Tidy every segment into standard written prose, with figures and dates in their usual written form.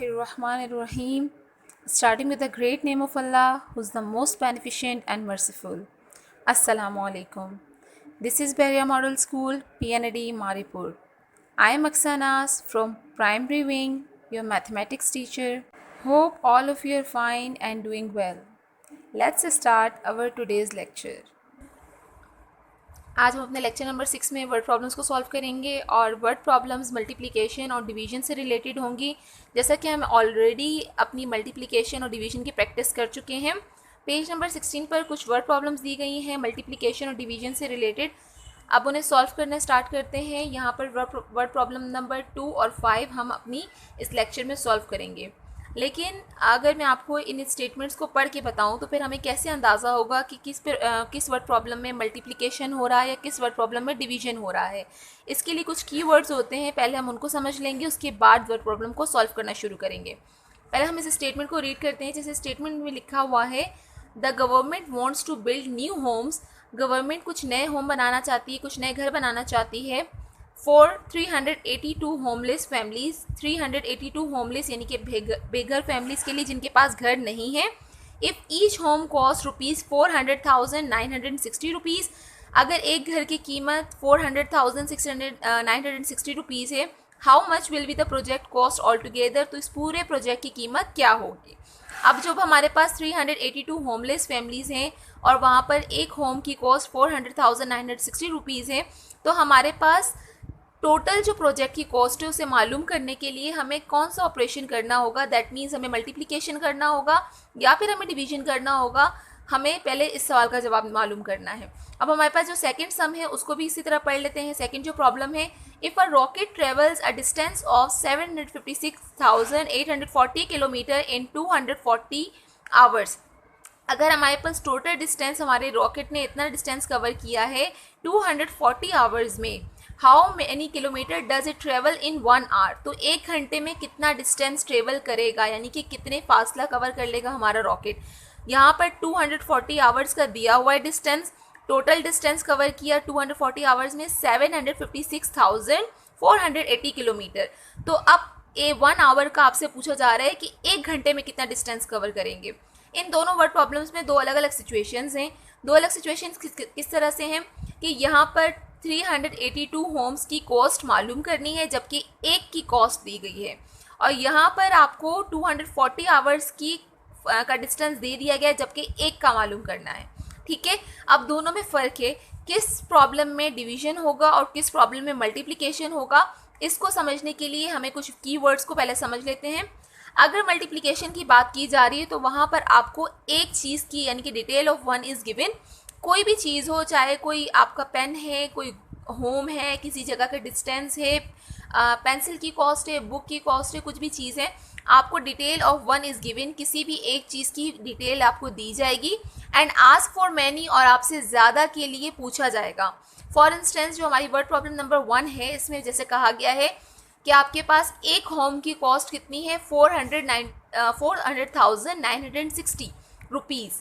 Bismillahirrahmanirrahim. Starting with the great name of Allah, who is the most beneficent and merciful. Assalamu alaikum. This is Beria Model School, PNAD Maripur. I am Aksanas from Primary Wing, your mathematics teacher. Hope all of you are fine and doing well. Let's start our today's lecture. आज हम अपने lecture number 6 में word problems को solve करेंगे और word problems multiplication और division से related होंगी। जैसा कि हम ऑलरेडी अपनी मल्टीप्लिकेशन और डिवीजन की प्रैक्टिस कर चुके हैं। पेज नंबर 16 पर कुछ वर्ड प्रॉब्लम्स दी गई हैं मल्टीप्लिकेशन और डिवीजन से रिलेटेड। अब उन्हें सॉल्व करना स्टार्ट करते हैं। यहाँ पर वर्ड प्रॉब्लम नंबर 2 और 5 हम अपनी इस लेक्चर में सॉल्व करेंगे। लेकिन अगर मैं आपको इन स्टेटमेंट्स को पढ़ के बताऊं तो फिर हमें कैसे अंदाज़ा होगा कि किस वर्ड प्रॉब्लम में मल्टीप्लिकेशन हो रहा है या किस वर्ड प्रॉब्लम में डिवीजन हो रहा है। इसके लिए कुछ कीवर्ड्स होते हैं, पहले हम उनको समझ लेंगे, उसके बाद वर्ड प्रॉब्लम को सॉल्व करना शुरू करेंगे। पहले हम इस स्टेटमेंट को रीड करते हैं। जैसे स्टेटमेंट में लिखा हुआ है, the government wants to build new homes. Government कुछ नए होम बनाना चाहती है, कुछ नए घर बनाना चाहती है फॉर 382 होमलेस फैमिलीज़। 382 होमलेस यानी कि बेघर फैमिलीज़ के लिए जिनके पास घर नहीं है। If each home cost ₹400,960। अगर एक घर की कीमत 400,960 रुपीज़ है, how much will be the project cost all together. तो इस पूरे प्रोजेक्ट की कीमत क्या होगी। अब जब हमारे पास 382 होमलेस फैमिलीज़ हैं और वहाँ पर एक होम की कॉस्ट 400,960 रुपीज़ है, तो हमारे पास टोटल जो प्रोजेक्ट की कॉस्ट है उसे मालूम करने के लिए हमें कौन सा ऑपरेशन करना होगा। दैट मीन्स हमें मल्टीप्लिकेशन करना होगा या फिर हमें डिवीजन करना होगा। हमें पहले इस सवाल का जवाब मालूम करना है। अब हमारे पास जो सेकंड सम है उसको भी इसी तरह पढ़ लेते हैं। सेकंड जो प्रॉब्लम है, if a rocket travels a distance of 756,840 kilometer in 240 hours. अगर हमारे पास टोटल डिस्टेंस हमारे रॉकेट ने इतना डिस्टेंस कवर किया है 240 आवर्स में, how many kilometer does it travel in 1 hour. तो 1 घंटे में कितना डिस्टेंस ट्रेवल करेगा, यानी कि कितने फासला कवर कर लेगा हमारा रॉकेट। यहाँ पर 240 आवर्स का दिया हुआ है डिस्टेंस। टोटल डिस्टेंस कवर किया 240 आवर्स में 756,480 किलोमीटर। तो अब 1 आवर का आपसे पूछा जा रहा है कि 1 घंटे में कितना डिस्टेंस कवर करेंगे। इन दोनों वर्ड प्रॉब्लम्स में दो अलग अलग सिचुएशंस हैं। दो अलग सिचुएशंस किस तरह से हैं कि यहाँ पर 382 होम्स की कॉस्ट मालूम करनी है जबकि एक की कॉस्ट दी गई है, और यहाँ पर आपको 240 आवर्स की का डिस्टेंस दे दिया गया है जबकि एक का मालूम करना है। ठीक है, अब दोनों में फ़र्क है, किस प्रॉब्लम में डिवीजन होगा और किस प्रॉब्लम में मल्टीप्लिकेशन होगा। इसको समझने के लिए हमें कुछ कीवर्ड्स को पहले समझ लेते हैं। अगर मल्टीप्लिकेशन की बात की जा रही है तो वहाँ पर आपको एक चीज़ की यानी कि detail of one is given. कोई भी चीज़ हो, चाहे कोई आपका पेन है, कोई होम है, किसी जगह का डिस्टेंस है, पेंसिल की कॉस्ट है, बुक की कॉस्ट है, कुछ भी चीज़ है, आपको detail of one is given. किसी भी एक चीज़ की डिटेल आपको दी जाएगी एंड आस्क फॉर मैनी, और आपसे ज़्यादा के लिए पूछा जाएगा। फॉर इंस्टेंस जो हमारी वर्ड प्रॉब्लम नंबर 1 है, इसमें जैसे कहा गया है कि आपके पास एक होम की कॉस्ट कितनी है 400,960 रुपीज़।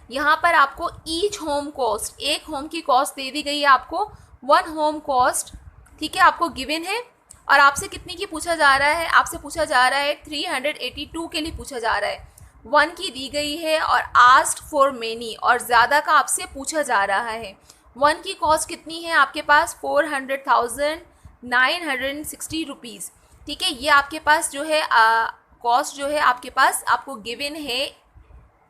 यहाँ पर आपको ईच होम कॉस्ट, एक होम की कॉस्ट दे दी गई है आपको, 1 होम कॉस्ट, ठीक है, आपको गिवन है। और आपसे कितनी की पूछा जा रहा है, आपसे पूछा जा रहा है 382 के लिए पूछा जा रहा है। 1 की दी गई है और आस्क्ड फॉर मेनी, और ज़्यादा का आपसे पूछा जा रहा है। 1 की कॉस्ट कितनी है आपके पास 400,960 रुपीज़। ठीक है, ये आपके पास जो है कॉस्ट जो है आपके पास आपको गिवन है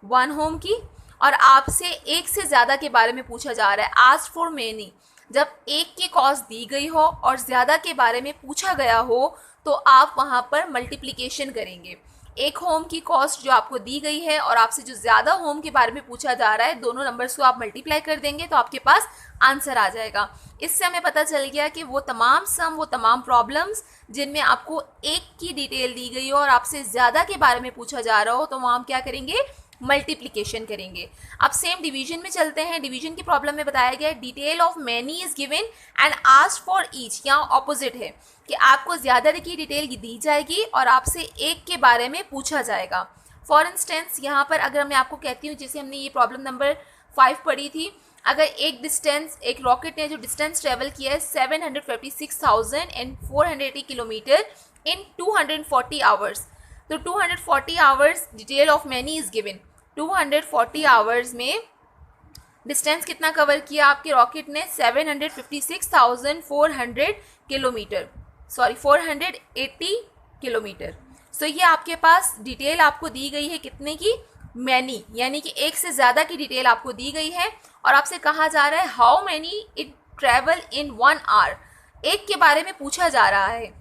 1 होम की, और आपसे एक से ज़्यादा के बारे में पूछा जा रहा है। आस्क्ड फॉर मेनी, जब एक की कॉस्ट दी गई हो और ज़्यादा के बारे में पूछा गया हो तो आप वहाँ पर मल्टीप्लिकेशन करेंगे। एक होम की कॉस्ट जो आपको दी गई है और आपसे जो ज़्यादा होम के बारे में पूछा जा रहा है, दोनों नंबर्स को आप मल्टीप्लाई कर देंगे तो आपके पास आंसर आ जाएगा। इससे हमें पता चल गया कि वो तमाम सम, वो तमाम प्रॉब्लम्स जिनमें आपको एक की डिटेल दी गई हो और आपसे ज़्यादा के बारे में पूछा जा रहा हो, तो वहाँ हम क्या करेंगे, मल्टीप्लिकेशन करेंगे। अब सेम डिवीजन में चलते हैं। डिवीजन की प्रॉब्लम में बताया गया है detail of many is given and asked for each. यहाँ ऑपोजिट है कि आपको ज़्यादा की डिटेल दी जाएगी और आपसे एक के बारे में पूछा जाएगा। फॉर इंस्टेंस यहाँ पर अगर मैं आपको कहती हूँ, जैसे हमने ये प्रॉब्लम नंबर 5 पढ़ी थी, अगर एक रॉकेट ने जो डिस्टेंस ट्रेवल किया है 756,480 किलोमीटर इन 240 आवर्स, तो 240 hours detail of many is given. 240 आवर्स में डिस्टेंस कितना कवर किया आपके रॉकेट ने? 756,400 किलोमीटर, सॉरी 480 किलोमीटर। सो ये आपके पास डिटेल आपको दी गई है कितने की? मैनी, यानी कि एक से ज़्यादा की डिटेल आपको दी गई है और आपसे कहा जा रहा है how many it travel in 1 hour. एक के बारे में पूछा जा रहा है,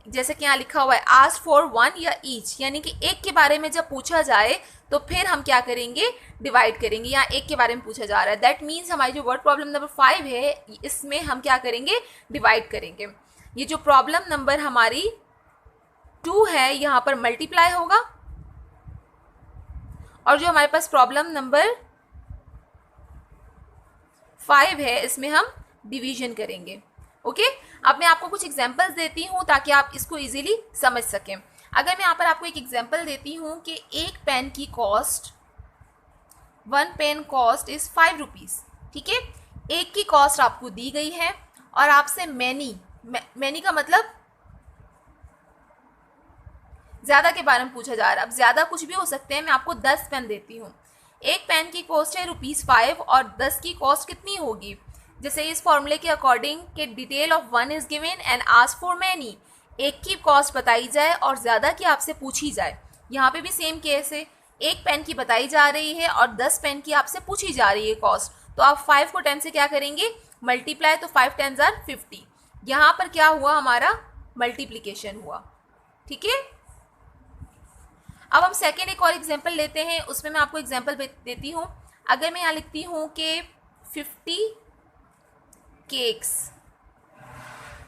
जैसे कि यहाँ लिखा हुआ है आस्क फॉर 1 या ईच, यानी कि एक के बारे में जब पूछा जाए तो फिर हम क्या करेंगे? डिवाइड करेंगे। यहाँ एक के बारे में पूछा जा रहा है, दैट मीन्स हमारी जो वर्ड प्रॉब्लम नंबर 5 है इसमें हम क्या करेंगे? डिवाइड करेंगे। ये जो प्रॉब्लम नंबर हमारी 2 है यहाँ पर मल्टीप्लाई होगा और जो हमारे पास प्रॉब्लम नंबर 5 है इसमें हम डिवीजन करेंगे। ओके, अब मैं आपको कुछ एग्जांपल्स देती हूँ ताकि आप इसको इजीली समझ सकें। अगर मैं यहाँ पर आपको एक एग्जांपल देती हूँ कि एक पेन की cost, 1 pen cost is 5 rupees, ठीक है। एक की कॉस्ट आपको दी गई है और आपसे मैनी का मतलब ज़्यादा के बारे में पूछा जा रहा है। अब ज़्यादा कुछ भी हो सकते हैं, मैं आपको 10 पेन देती हूँ। एक पेन की कॉस्ट है ₹5 और 10 की कॉस्ट कितनी होगी? जैसे इस फॉर्मूले के अकॉर्डिंग कि detail of 1 is given and ask for many, एक की कॉस्ट बताई जाए और ज़्यादा की आपसे पूछी जाए। यहाँ पे भी सेम केस है, एक पेन की बताई जा रही है और 10 पेन की आपसे पूछी जा रही है कॉस्ट, तो आप 5 को 10 से क्या करेंगे? मल्टीप्लाई, तो 5 10s are 50। यहाँ पर क्या हुआ? हमारा मल्टीप्लीकेशन हुआ, ठीक है। अब हम सेकेंड एक और एग्जाम्पल लेते हैं, उसमें मैं आपको एग्जाम्पल देती हूँ। अगर मैं यहाँ लिखती हूँ कि 50 केक्स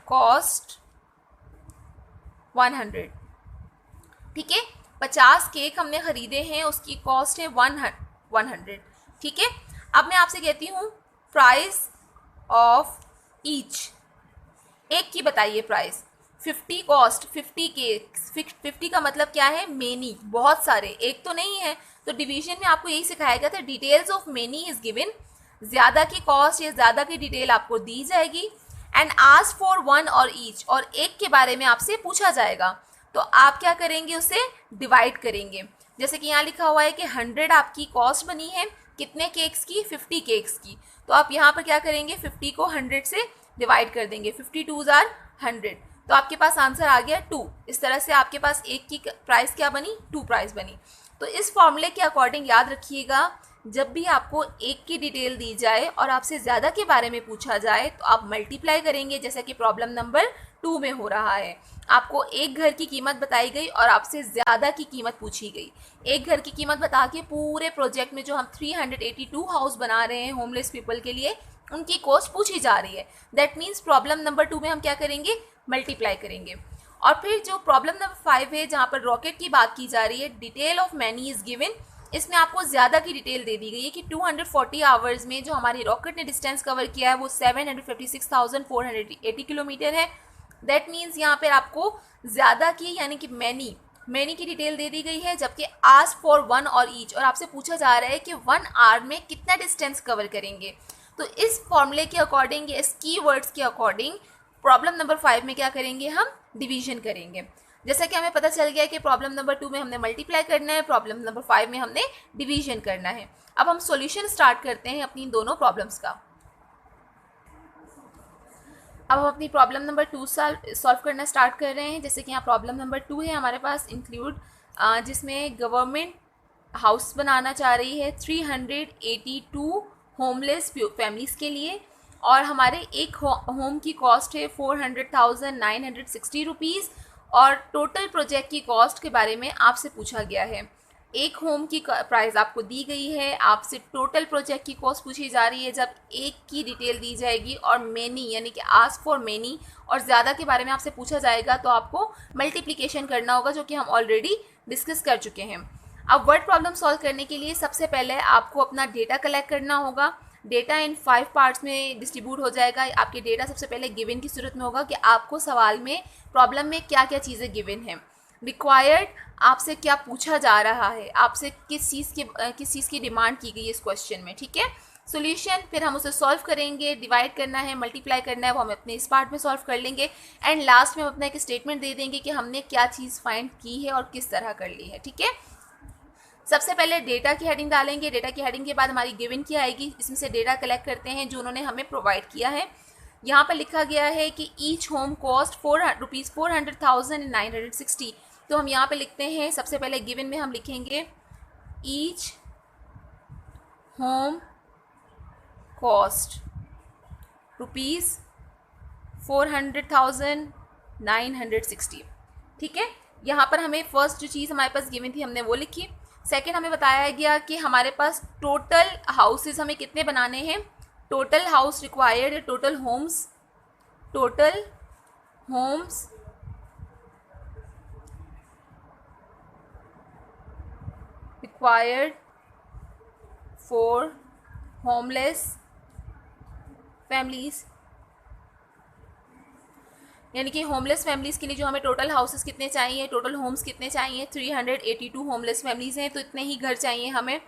कॉस्ट 100, ठीक है। 50 केक हमने खरीदे हैं, उसकी कॉस्ट है 100, ठीक है। अब मैं आपसे कहती हूँ प्राइस ऑफ ईच, एक की बताइए प्राइस। 50 कॉस्ट, 50 केक्स, 50 का मतलब क्या है? मेनी, बहुत सारे, एक तो नहीं है। तो डिवीजन में आपको यही सिखाया गया था, details of many is given, ज़्यादा की कॉस्ट या ज़्यादा की डिटेल आपको दी जाएगी एंड आस्क फॉर 1 और ईच, और एक के बारे में आपसे पूछा जाएगा तो आप क्या करेंगे? उसे डिवाइड करेंगे। जैसे कि यहाँ लिखा हुआ है कि 100 आपकी कॉस्ट बनी है, कितने केक्स की? 50 केक्स की। तो आप यहाँ पर क्या करेंगे? 50 को 100 से डिवाइड कर देंगे, 50 2s are 100, तो आपके पास आंसर आ गया 2। इस तरह से आपके पास एक की प्राइस क्या बनी? 2 प्राइस बनी। तो इस फॉर्मूले के अकॉर्डिंग याद रखिएगा, जब भी आपको एक की डिटेल दी जाए और आपसे ज़्यादा के बारे में पूछा जाए तो आप मल्टीप्लाई करेंगे, जैसा कि प्रॉब्लम नंबर 2 में हो रहा है। आपको एक घर की कीमत बताई गई और आपसे ज़्यादा की कीमत पूछी गई। एक घर की कीमत बता के पूरे प्रोजेक्ट में जो हम 382 हाउस बना रहे हैं होमलेस पीपल के लिए, उनकी कॉस्ट पूछी जा रही है। दैट मीन्स प्रॉब्लम नंबर 2 में हम क्या करेंगे? मल्टीप्लाई करेंगे। और फिर जो प्रॉब्लम नंबर 5 है, जहाँ पर रॉकेट की बात की जा रही है, detail of many is given, इसमें आपको ज़्यादा की डिटेल दे दी गई है कि 240 आवर्स में जो हमारी रॉकेट ने डिस्टेंस कवर किया है वो 756,480 किलोमीटर है। दैट मीन्स यहाँ पर आपको ज़्यादा की यानी कि मैनी की डिटेल दे दी गई है, जबकि आस्क फॉर 1 और ईच, और आपसे पूछा जा रहा है कि 1 आवर में कितना डिस्टेंस कवर करेंगे। तो इस फॉर्मूले के अकॉर्डिंग, इस कीवर्ड्स के अकॉर्डिंग प्रॉब्लम नंबर 5 में क्या करेंगे? हम डिवीजन करेंगे। जैसा कि हमें पता चल गया कि प्रॉब्लम नंबर 2 में हमने मल्टीप्लाई करना है, प्रॉब्लम नंबर 5 में हमने डिवीजन करना है। अब हम सॉल्यूशन स्टार्ट करते हैं अपनी दोनों प्रॉब्लम्स का। अब हम अपनी प्रॉब्लम नंबर 2 सॉल्व करना स्टार्ट कर रहे हैं। जैसे कि यहाँ प्रॉब्लम नंबर 2 है हमारे पास इंक्लूड, जिसमें गवर्नमेंट हाउस बनाना चाह रही है 382 होमलेस फैमिलीज़ के लिए, और हमारे एक होम की कॉस्ट है 400,960 रुपीज़, और टोटल प्रोजेक्ट की कॉस्ट के बारे में आपसे पूछा गया है। एक होम की प्राइस आपको दी गई है, आपसे टोटल प्रोजेक्ट की कॉस्ट पूछी जा रही है। जब एक की डिटेल दी जाएगी और मैनी यानी कि आस्क फॉर मैनी और ज़्यादा के बारे में आपसे पूछा जाएगा तो आपको मल्टीप्लिकेशन करना होगा, जो कि हम ऑलरेडी डिस्कस कर चुके हैं। अब वर्ड प्रॉब्लम सॉल्व करने के लिए सबसे पहले आपको अपना डेटा कलेक्ट करना होगा। डेटा इन 5 पार्ट्स में डिस्ट्रीब्यूट हो जाएगा। आपके डेटा सबसे पहले गिवन की सूरत में होगा कि आपको सवाल में, प्रॉब्लम में क्या क्या चीज़ें गिवन हैं। रिक्वायर्ड, आपसे क्या पूछा जा रहा है, आपसे किस चीज़ की डिमांड की गई है इस क्वेश्चन में, ठीक है। सॉल्यूशन फिर हम उसे सॉल्व करेंगे, डिवाइड करना है, मल्टीप्लाई करना है, वो हम अपने इस पार्ट में सॉल्व कर लेंगे। एंड लास्ट में हम अपना एक स्टेटमेंट दे देंगे कि हमने क्या चीज़ फाइंड की है और किस तरह कर ली है। ठीक है, सबसे पहले डेटा की हेडिंग डालेंगे। डेटा की हेडिंग के बाद हमारी गिवन की आएगी, इसमें से डेटा कलेक्ट करते हैं जो उन्होंने हमें प्रोवाइड किया है। यहाँ पर लिखा गया है कि ईच होम कॉस्ट ₹400,960। तो हम यहाँ पे लिखते हैं, सबसे पहले गिवन में हम लिखेंगे ईच होम कॉस्ट ₹400,960। ठीक है, यहाँ पर हमें फर्स्ट जो चीज़ हमारे पास गिवन थी हमने वो लिखी। सेकंड हमें बताया गया कि हमारे पास टोटल हाउसेस हमें कितने बनाने हैं, टोटल हाउस रिक्वायर्ड या total homes required for homeless families, यानी कि होमलेस फैमिलीज़ के लिए जो हमें टोटल हाउसेस कितने चाहिए, टोटल होम्स कितने चाहिए, 382 होमलेस फैमिलीज़ हैं, तो इतने ही घर चाहिए हमें।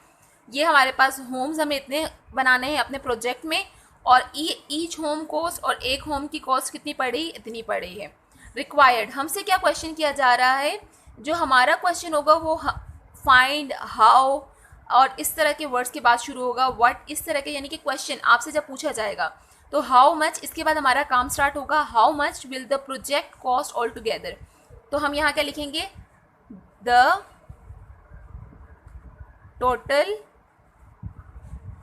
ये हमारे पास होम्स हमें इतने बनाने हैं अपने प्रोजेक्ट में, और ईच होम कॉस्ट और एक होम की कॉस्ट कितनी पड़ रही, इतनी पड़ रही है। रिक्वायर्ड, हमसे क्या क्वेश्चन किया जा रहा है, जो हमारा क्वेश्चन होगा वो फाइंड, हाउ और इस तरह के वर्ड्स के बाद शुरू होगा, व्हाट, इस तरह के, यानी कि क्वेश्चन आपसे जब पूछा जाएगा तो हाउ मच, इसके बाद हमारा काम स्टार्ट होगा, how much will the project cost all together. तो हम यहाँ क्या लिखेंगे, the total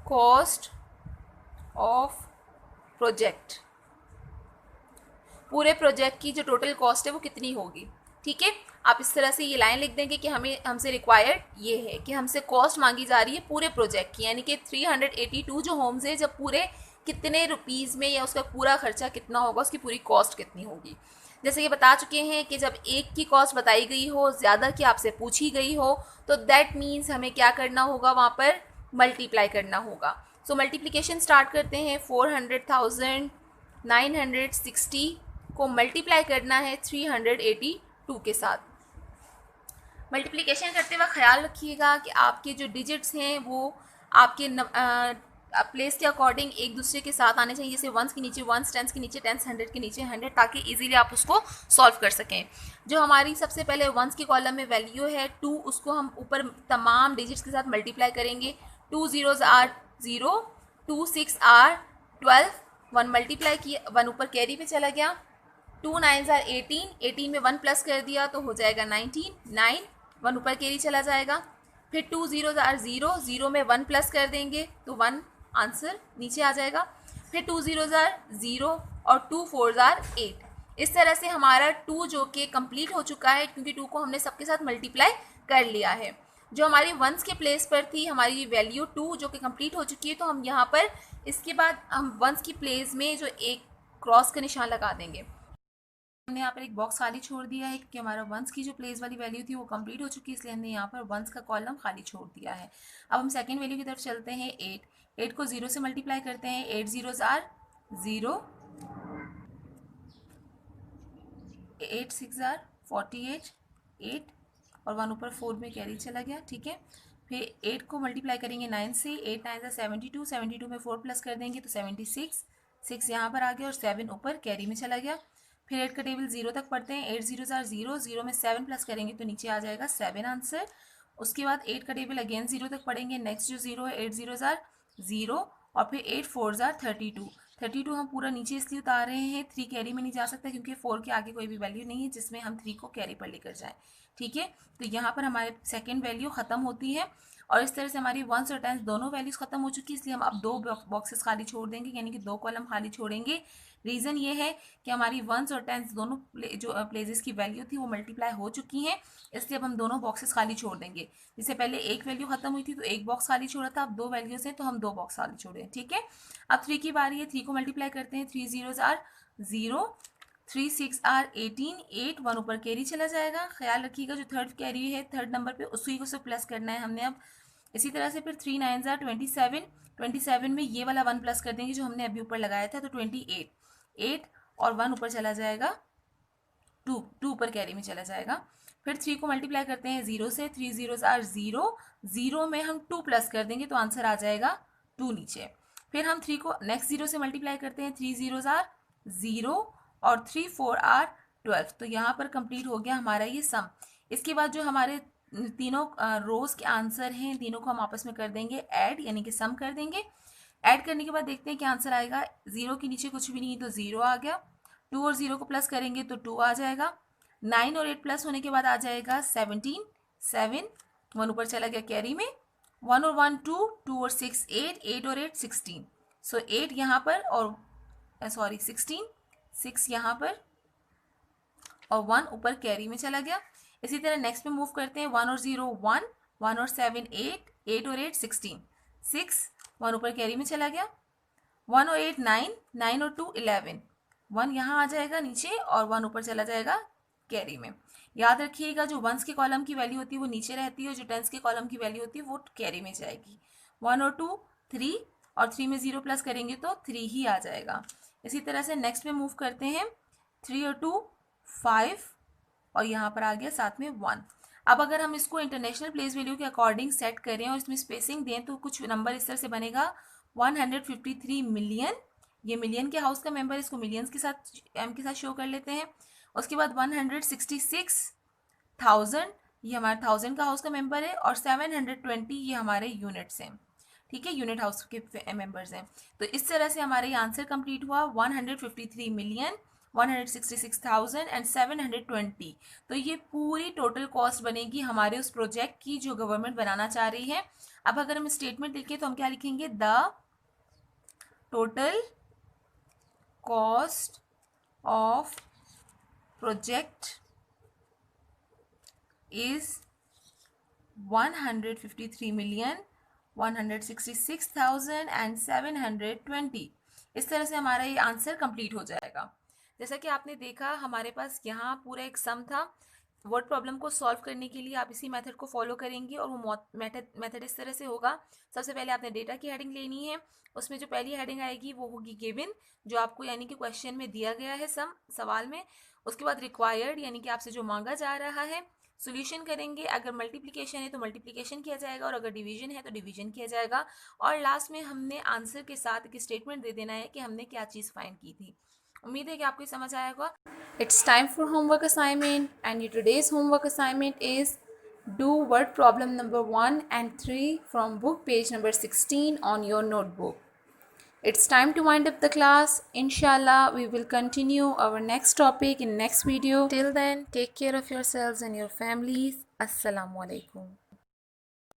cost of project, पूरे प्रोजेक्ट की जो टोटल कॉस्ट है वो कितनी होगी। ठीक है, आप इस तरह से ये लाइन लिख देंगे कि हमसे रिक्वायर्ड ये है कि हमसे कॉस्ट मांगी जा रही है पूरे प्रोजेक्ट की, यानी कि 382 जो होम्स है, जब पूरे कितने रुपीज़ में या उसका पूरा खर्चा कितना होगा, उसकी पूरी कॉस्ट कितनी होगी। जैसे कि बता चुके हैं कि जब एक की कॉस्ट बताई गई हो, ज़्यादा की आपसे पूछी गई हो, तो दैट मीन्स हमें क्या करना होगा, वहाँ पर मल्टीप्लाई करना होगा। सो मल्टीप्लिकेशन स्टार्ट करते हैं। 400,960 को मल्टीप्लाई करना है 382 के साथ। मल्टीप्लिकेशन करते वक्त ख्याल रखिएगा कि आपके जो डिजिट्स हैं वो आपके प्लेस के अकॉर्डिंग एक दूसरे के साथ आने चाहिए, जैसे वंस के नीचे वंस, टेंस के नीचे टेंस, 100 के नीचे 100, ताकि इजीली आप उसको सॉल्व कर सकें। जो हमारी सबसे पहले वंस के कॉलम में वैल्यू है 2, उसको हम ऊपर तमाम डिजिट्स के साथ मल्टीप्लाई करेंगे। 2 zeros आर 0, 2 6 आर 12, 1 मल्टीप्लाई किया, 1 ऊपर कैरी पे चला गया, 2 9s आर 18, 18 में 1 प्लस कर दिया तो हो जाएगा 19, 9, 1 ऊपर कैरी चला जाएगा। फिर 2 zeros आर 0, 0 में 1 प्लस कर देंगे तो 1 आंसर नीचे आ जाएगा। फिर 2 zeros आर 0 और 2 4s आर 8। इस तरह से हमारा 2 जो कि कंप्लीट हो चुका है, क्योंकि 2 को हमने सबके साथ मल्टीप्लाई कर लिया है। जो हमारी वंस के प्लेस पर थी हमारी वैल्यू 2 जो कि कंप्लीट हो चुकी है, तो हम यहाँ पर इसके बाद हम वंस की प्लेस में जो एक क्रॉस का निशान लगा देंगे। हमने यहाँ पर एक बॉक्स खाली छोड़ दिया है क्योंकि हमारा वंस की जो प्लेस वाली वैल्यू थी वो कंप्लीट हो चुकी है, इसलिए हमने यहाँ पर वंस का कॉलम खाली छोड़ दिया है। अब हम सेकंड वैल्यू की तरफ चलते हैं। 8 को 0 से मल्टीप्लाई करते हैं। 8 zeros आर 0, 8 6 आर 48, 8 और 1 ऊपर 4 में कैरी चला गया। ठीक है, फिर 8 को मल्टीप्लाई करेंगे 9 से। 8 9 आर 72, 72 में 4 प्लस कर देंगे तो 76, 6 यहाँ पर आ गया और 7 ऊपर कैरी में चला गया। फिर 8 का टेबल 0 तक पढ़ते हैं। 8 zeros आर 0, 0 में 7 प्लस करेंगे तो नीचे आ जाएगा 7 आंसर। उसके बाद 8 का टेबल अगेन 0 तक पढ़ेंगे। नेक्स्ट जो 0 है 8 zeros आर 0 और फिर 8 4s आर 32। 32 हम पूरा नीचे इसलिए उतार रहे हैं, 3 कैरी में नहीं जा सकता क्योंकि 4 के आगे कोई भी वैल्यू नहीं है जिसमें हम 3 को कैरी पर लेकर जाएं। ठीक है, तो यहाँ पर हमारे सेकेंड वैल्यू ख़त्म होती है और इस तरह से हमारी वंस और टेंस दोनों वैल्यूज़ ख़त्म हो चुकी है, इसलिए हम अब 2 बॉक्सेस खाली छोड़ देंगे, यानी कि 2 कॉलम खाली छोड़ेंगे। रीज़न ये है कि हमारी वंस और टेंस दोनों जो प्लेसेस की वैल्यू थी वो मल्टीप्लाई हो चुकी हैं, इसलिए अब हम दोनों बॉक्सेस खाली छोड़ देंगे। जिससे पहले एक वैल्यू खत्म हुई थी तो एक बॉक्स खाली छोड़ा था, अब 2 वैल्यूज हैं तो हम 2 बॉक्स खाली छोड़े। ठीक है, अब 3 की बारी है। 3 को मल्टीप्लाई करते हैं। 3 zeros आर 0, 3 6 आर 18, 8 1 ऊपर कैरी चला जाएगा। ख्याल रखिएगा जो थर्ड कैरी है थर्ड नंबर पे उसी को सिर्फ प्लस करना है हमने अब। इसी तरह से फिर 3 9s आर 27, 27 में ये वाला 1 प्लस कर देंगे जो हमने अभी ऊपर लगाया था तो 28, 8 और 1 ऊपर चला जाएगा 2, 2 ऊपर कैरी में चला जाएगा। फिर 3 को मल्टीप्लाई करते हैं 0 से। 3 zeros आर 0, 0 में हम 2 प्लस कर देंगे तो आंसर आ जाएगा 2 नीचे। फिर हम 3 को नेक्स्ट 0 से मल्टीप्लाई करते हैं, 3 ज़ीरोज़ आर 0 और 3 4 आर 12। तो यहाँ पर कंप्लीट हो गया हमारा ये सम। इसके बाद जो हमारे तीनों रोज के आंसर हैं, तीनों को हम आपस में कर देंगे ऐड, यानी कि सम कर देंगे। ऐड करने के बाद देखते हैं क्या आंसर आएगा। 0 के नीचे कुछ भी नहीं तो 0 आ गया। 2 और 0 को प्लस करेंगे तो 2 आ जाएगा। 9 और 8 प्लस होने के बाद आ जाएगा 17, 7 1 ऊपर चला गया कैरी में। 1 और 1 2, 2 और 6 8, 8 और 8 16। सो 8 यहाँ पर और सॉरी 16, 6 यहाँ पर और 1 ऊपर कैरी में चला गया। इसी तरह नेक्स्ट में मूव करते हैं। 1 और 0 1, 1 और 7 8, 8 और 8 16, 6 1 ऊपर कैरी में चला गया। 1 और 8 9, 9 और 2 11, 1 यहाँ आ जाएगा नीचे और 1 ऊपर चला जाएगा कैरी में। याद रखिएगा जो वंस के कॉलम की वैल्यू होती है वो नीचे रहती है और जो टेंस के कॉलम की वैल्यू होती है वो कैरी में जाएगी। 1 और 2 3 और 3 में 0 प्लस करेंगे तो 3 ही आ जाएगा। इसी तरह से नेक्स्ट में मूव करते हैं। 3 और 2 5 और यहाँ पर आ गया साथ में 1। अब अगर हम इसको इंटरनेशनल प्लेस वैल्यू के अकॉर्डिंग सेट करें और इसमें स्पेसिंग दें तो कुछ नंबर इस तरह से बनेगा 153 मिलियन। ये मिलियन के हाउस का मेंबर, इसको मिलियंस के साथ एम के साथ शो कर लेते हैं। उसके बाद 166,000 ये हमारा 1000 का हाउस का मेंबर है और 720 ये हमारे यूनिट्स हैं। ठीक है, यूनिट हाउस के मेंबर्स हैं। तो इस तरह से हमारा ये आंसर कंप्लीट हुआ 153 मिलियन 166,720। तो ये पूरी टोटल कॉस्ट बनेगी हमारे उस प्रोजेक्ट की जो गवर्नमेंट बनाना चाह रही है। अब अगर हम स्टेटमेंट लिखें तो हम क्या लिखेंगे, the total cost of project is 153,166,720। इस तरह से हमारा ये आंसर कंप्लीट हो जाएगा। जैसा कि आपने देखा हमारे पास यहाँ पूरा एक सम था। वर्ड प्रॉब्लम को सॉल्व करने के लिए आप इसी मेथड को फॉलो करेंगे और वो मेथड इस तरह से होगा। सबसे पहले आपने डेटा की हेडिंग लेनी है। उसमें जो पहली हेडिंग आएगी वो होगी गिवन, जो आपको यानी कि क्वेश्चन में दिया गया है सवाल में। उसके बाद रिक्वायर्ड, यानी कि आपसे जो मांगा जा रहा है। सोल्यूशन करेंगे, अगर मल्टीप्लिकेशन है तो मल्टीप्लिकेशन किया जाएगा और अगर डिवीजन है तो डिवीजन किया जाएगा। और लास्ट में हमने आंसर के साथ एक स्टेटमेंट दे देना है कि हमने क्या चीज़ फाइंड की थी। उम्मीद है कि आपको समझ आया होगा। It's time for homework assignment, and today's homework assignment is do word problem number 1 and 3 from book page number 16 on your notebook. It's time to wind up the class. Inshallah, we will continue our next topic in next video. Till then, take care of yourselves and your families. Assalamu alaikum.